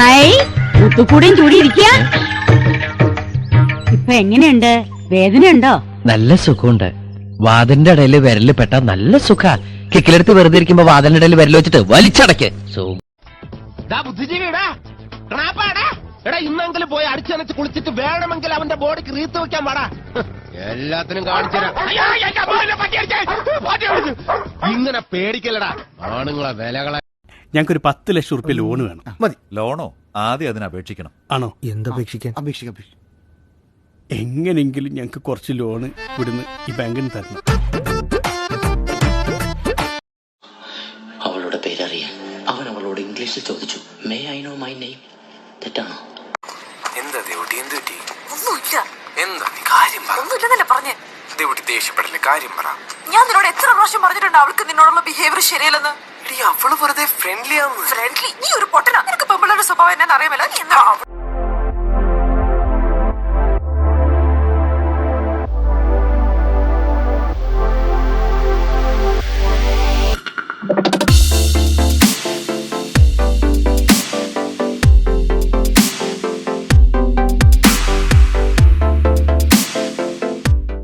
High മുത്തുക്കൂടെയും ചൂടിയിരിക്കുക. ഇപ്പൊ എങ്ങനെയുണ്ട്? വേദനയുണ്ടോ? നല്ല സുഖമുണ്ട്. വാതിലിന്റെ ഇടയിൽ വിരല് പെട്ട നല്ല സുഖ. കിക്കിലെടുത്ത് വെറുതെ ഇരിക്കുമ്പോ വാതിലിന്റെ ഇടയിൽ വിരൽ വെച്ചിട്ട് വലിച്ചടക്ക്. ഇന്നെങ്കിലും പോയി അടിച്ചനച്ച് കുളിച്ചിട്ട് വേണമെങ്കിൽ അവന്റെ ബോഡിക്ക് റീത്ത് വെക്കാൻ പാടാ. എല്ലാത്തിനും കാണിച്ചു ഇങ്ങനെ പേടിക്കലടാ ആണുങ്ങളെ വിലകളെ. ഞങ്ങൾക്കൊരു 10 ലക്ഷം റുപ്യ ലോണ് വേണം. മതി. ലോണോ? ആദ്യം അതിന് അപേക്ഷിക്കണം. ആണോ? എന്തപേക്ഷിക്കാൻ? എങ്ങനെങ്കിലും ഞങ്ങൾക്ക് കുറച്ച് ലോണ് ഇവിടുന്ന് ഈ ബാങ്കിന് തരണം. അവളുടെ പേരറിയാൻ അവൻ അവളോട് ഇംഗ്ലീഷിൽ ചോദിച്ചു. May I know my name? തെറ്റാണോ? എന്താ ദേവുട്ടി? എന്ത് പറ്റി? ഒന്നുമില്ല. എന്താ നീ കാര്യം പറ. ഒന്നുമില്ലെന്നല്ലേ പറഞ്ഞേ. ദേവുട്ടി ദേഷ്യപ്പെടല്ലേ, കാര്യം പറ. ഞാൻ നിന്നോട് എത്ര പ്രാവശ്യം പറഞ്ഞിട്ടുണ്ട് അവൾക്ക് നിന്നോടുള്ള ബിഹേവിയർ ശരിയല്ലെന്ന്. എടി അവള് വെറുതെ ഫ്രണ്ട്ലി ആവുന്നു. ഫ്രണ്ട്ലി? നീ ഒരു പൊട്ടനാ. നിനക്ക് പെമ്പിള്ളേരുടെ സ്വഭാവം എന്നാ അറിയാം.